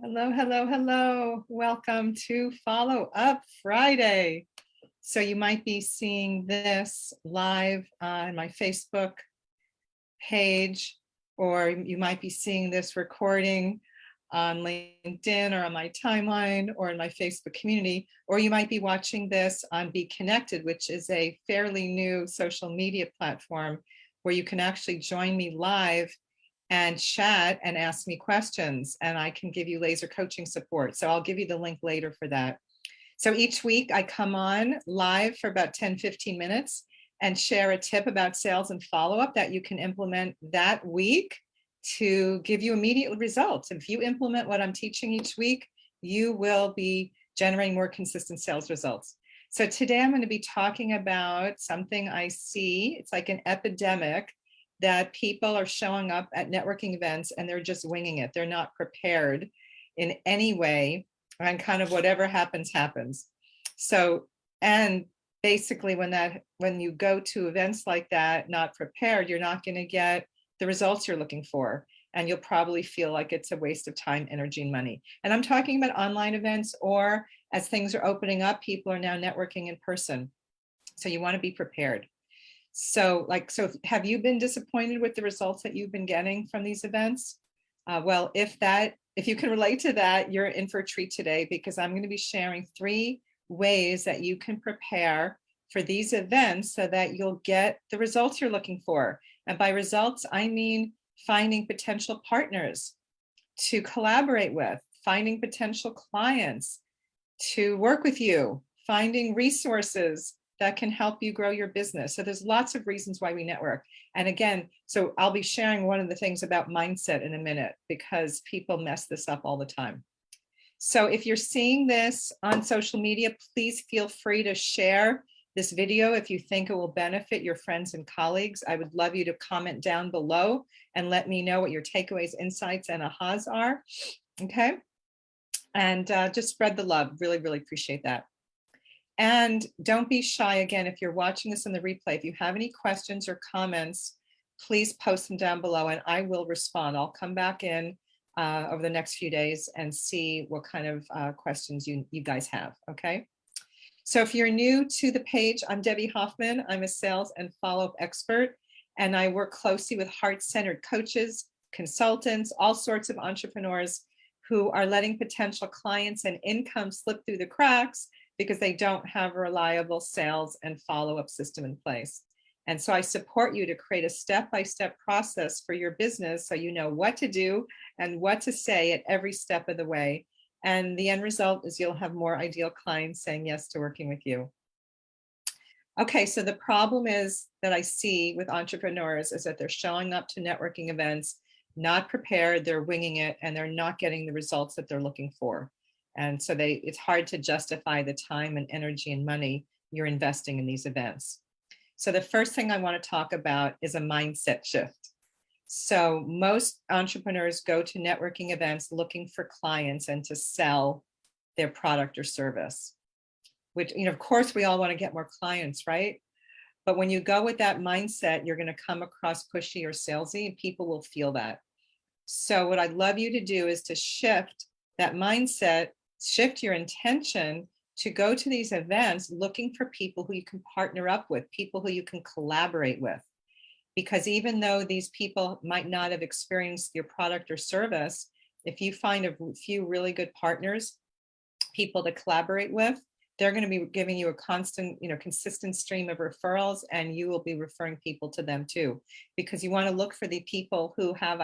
Hello, hello, hello. Welcome to Follow Up Friday. So you might be seeing this live on my Facebook page, or you might be seeing this recording on LinkedIn or on my timeline or in my Facebook community, or you might be watching this on Be Connected, which is a fairly new social media platform where you can actually join me live and chat and ask me questions, and I can give you laser coaching support. So I'll give you the link later for that. So each week I come on live for about 10-15 minutes and share a tip about sales and follow-up that you can implement that week to give you immediate results. If you implement what I'm teaching each week, you will be generating more consistent sales results. So today I'm going to be talking about something I see. It's like an epidemic that people are showing up at networking events and they're just winging it. They're not prepared in any way, and kind of whatever happens, happens. So, and basically when you go to events like that, not prepared, you're not going to get the results you're looking for. And you'll probably feel like it's a waste of time, energy, and money. And I'm talking about online events, or as things are opening up, people are now networking in person. So you want to be prepared. So have you been disappointed with the results that you've been getting from these events? Well, if you can relate to that, you're in for a treat today, because I'm going to be sharing 3 ways that you can prepare for these events so that you'll get the results you're looking for. And by results, I mean finding potential partners to collaborate with, finding potential clients to work with you, finding resources that can help you grow your business. So there's lots of reasons why we network. And again, so I'll be sharing one of the things about mindset in a minute, because people mess this up all the time. So if you're seeing this on social media, please feel free to share this video if you think it will benefit your friends and colleagues. I would love you to comment down below and let me know what your takeaways, insights, and ahas are. Okay. And just spread the love. Really, really appreciate that. And don't be shy. Again, if you're watching this in the replay, if you have any questions or comments, please post them down below and I will respond. I'll come back in over the next few days and see what kind of questions you guys have, okay? So if you're new to the page, I'm Debbie Hoffman. I'm a sales and follow-up expert, and I work closely with heart-centered coaches, consultants, all sorts of entrepreneurs who are letting potential clients and income slip through the cracks because they don't have a reliable sales and follow-up system in place. And so I support you to create a step-by-step process for your business so you know what to do and what to say at every step of the way. And the end result is you'll have more ideal clients saying yes to working with you. Okay, so the problem is that I see with entrepreneurs is that they're showing up to networking events not prepared, they're winging it, and they're not getting the results that they're looking for. And so it's hard to justify the time and energy and money you're investing in these events. So the first thing I want to talk about is a mindset shift. So most entrepreneurs go to networking events looking for clients and to sell their product or service, which, of course, we all want to get more clients, right? But when you go with that mindset, you're going to come across pushy or salesy, and people will feel that. So what I'd love you to do is to shift that mindset, shift your intention to go to these events looking for people who you can partner up with, people who you can collaborate with. Because even though these people might not have experienced your product or service, if you find a few really good partners, people to collaborate with, they're going to be giving you a constant, consistent stream of referrals, and you will be referring people to them too, because you want to look for the people who have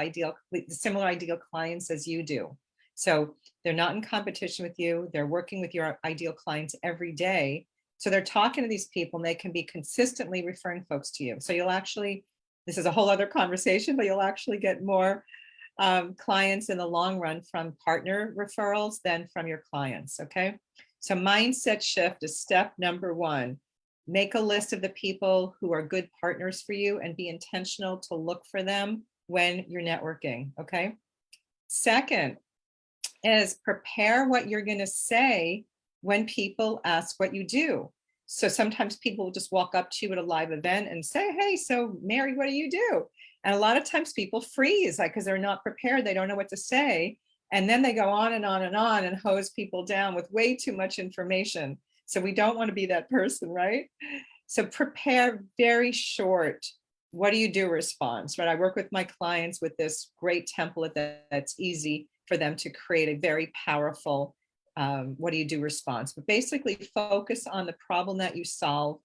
similar ideal clients as you do. So they're not in competition with you. They're working with your ideal clients every day. So they're talking to these people and they can be consistently referring folks to you. So you'll actually, this is a whole other conversation, but you'll actually get more clients in the long run from partner referrals than from your clients, okay? So mindset shift is step number 1. Make a list of the people who are good partners for you and be intentional to look for them when you're networking, okay? Second is prepare what you're going to say when people ask what you do. So sometimes people will just walk up to you at a live event and say, hey, so Mary, what do you do? And a lot of times people freeze because they're not prepared. They don't know what to say. And then they go on and on and on and hose people down with way too much information. So we don't want to be that person, right? So prepare very short, what do you do response, right? I work with my clients with this great template that's easy for them to create a very powerful what do you do response. But basically focus on the problem that you solve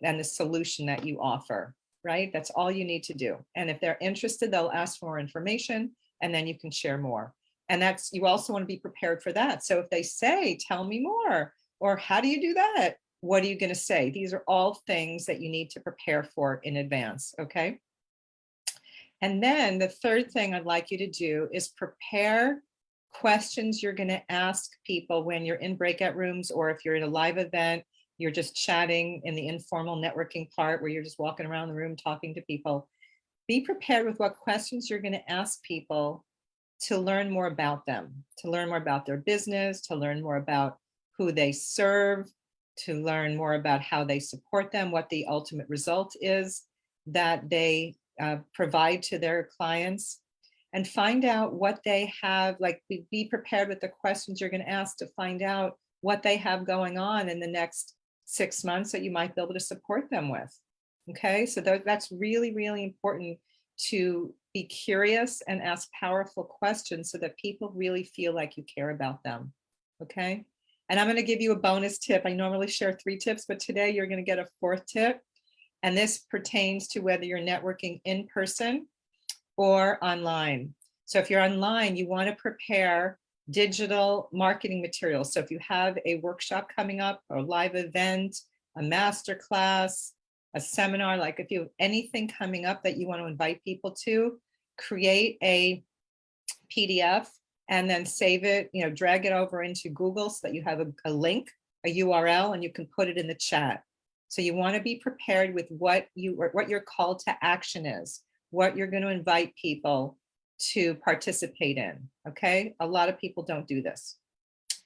and the solution that you offer, right? That's all you need to do. And if they're interested, they'll ask for more information and then you can share more. And that's, you also want to be prepared for that. So if they say, tell me more, or how do you do that? What are you going to say? These are all things that you need to prepare for in advance, okay? And then the third thing I'd like you to do is prepare questions you're going to ask people when you're in breakout rooms, or if you're in a live event, you're just chatting in the informal networking part where you're just walking around the room talking to people. Be prepared with what questions you're going to ask people to learn more about them, to learn more about their business, to learn more about who they serve, to learn more about how they support them, what the ultimate result is that they provide to their clients, and find out what they have, like be prepared with the questions you're going to ask to find out what they have going on in the next 6 months that you might be able to support them with. Okay, so that's really, really important, to be curious and ask powerful questions so that people really feel like you care about them. Okay, and I'm going to give you a bonus tip. I normally share 3 tips, but today you're going to get a 4th tip. And this pertains to whether you're networking in person or online. So if you're online, you want to prepare digital marketing materials. So if you have a workshop coming up, or a live event, a masterclass, a seminar, like if you have anything coming up that you want to invite people to, create a PDF and then save it, drag it over into Google so that you have a link, a URL, and you can put it in the chat. So you want to be prepared with what your call to action is, what you're going to invite people to participate in. Okay, a lot of people don't do this,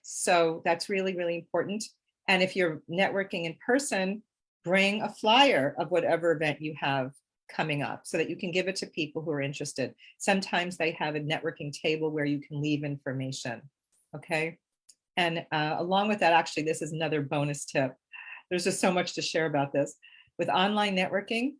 so that's really, really important. And if you're networking in person, bring a flyer of whatever event you have coming up so that you can give it to people who are interested. Sometimes they have a networking table where you can leave information. Okay, and along with that, actually, this is another bonus tip. There's just so much to share about this. With online networking,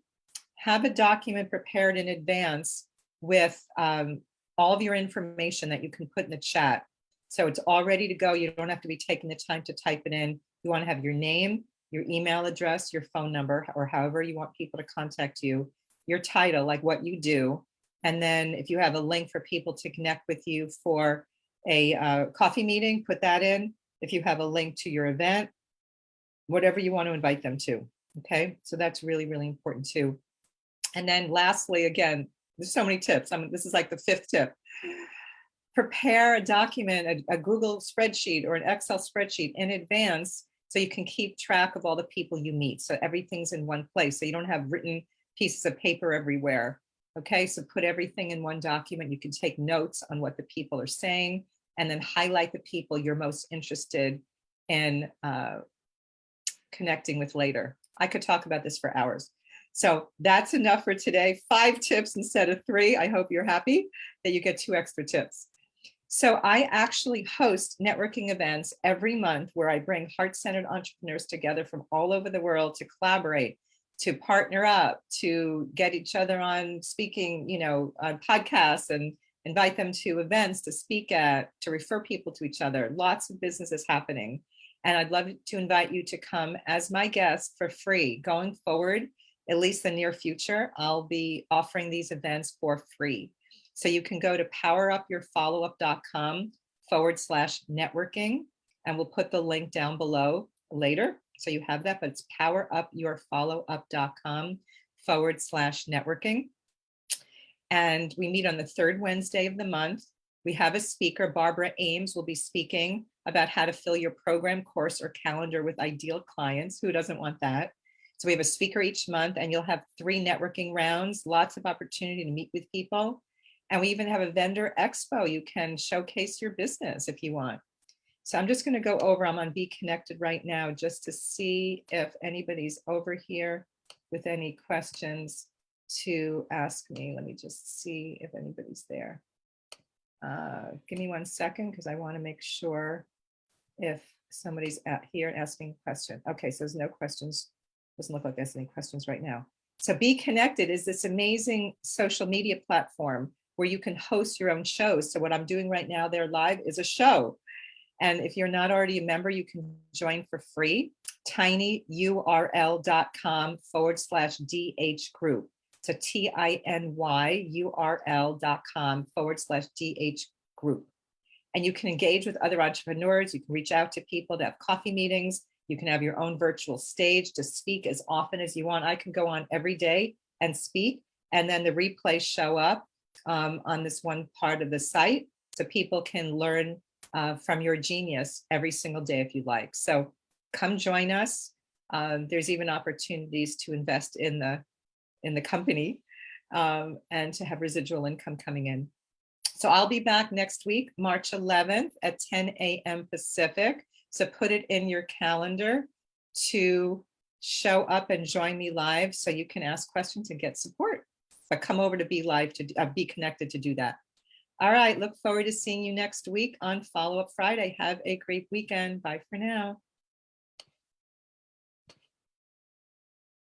have a document prepared in advance with all of your information that you can put in the chat. So it's all ready to go. You don't have to be taking the time to type it in. You want to have your name, your email address, your phone number, or however you want people to contact you, your title, like what you do. And then if you have a link for people to connect with you for a coffee meeting, put that in. If you have a link to your event, whatever you want to invite them to. Okay, so that's really, really important too. And then lastly, again, there's so many tips. This is like the 5th tip. Prepare a document, a Google spreadsheet or an Excel spreadsheet in advance so you can keep track of all the people you meet. So everything's in one place. So you don't have written pieces of paper everywhere. Okay, so put everything in one document. You can take notes on what the people are saying and then highlight the people you're most interested in connecting with later. I could talk about this for hours. So that's enough for today. 5 tips instead of 3. I hope you're happy that you get 2 extra tips. So I actually host networking events every month where I bring heart-centered entrepreneurs together from all over the world to collaborate, to partner up, to get each other on speaking, on podcasts, and invite them to events to speak at, to refer people to each other. Lots of businesses happening. And I'd love to invite you to come as my guest for free. Going forward, at least the near future, I'll be offering these events for free. So you can go to powerupyourfollowup.com/networking, and we'll put the link down below later. So you have that, but it's powerupyourfollowup.com/networking. And we meet on the 3rd Wednesday of the month. We have a speaker, Barbara Ames, will be speaking about how to fill your program, course, or calendar with ideal clients. Who doesn't want that? So we have a speaker each month, and you'll have 3 networking rounds, lots of opportunity to meet with people. And we even have a vendor expo. You can showcase your business if you want. So I'm just going to go over, I'm on Be Connected right now just to see if anybody's over here with any questions to ask me. Let me just see if anybody's there. Give me 1 second because I want to make sure if somebody's here asking a question. Okay, so there's no questions. Doesn't look like there's any questions right now. So Be Connected is this amazing social media platform where you can host your own shows. So what I'm doing right now there live is a show. And if you're not already a member, you can join for free. tinyurl.com/DH group. So tinyurl.com/DH group. And you can engage with other entrepreneurs. You can reach out to people to have coffee meetings. You can have your own virtual stage to speak as often as you want. I can go on every day and speak. And then the replays show up on this one part of the site. So people can learn from your genius every single day if you like. So come join us. There's even opportunities to invest in the company and to have residual income coming in. So I'll be back next week, March 11th at 10 a.m. Pacific. So put it in your calendar to show up and join me live so you can ask questions and get support. But come over to Be Live to Be Connected to do that. All right, look forward to seeing you next week on Follow Up Friday. Have a great weekend. Bye for now.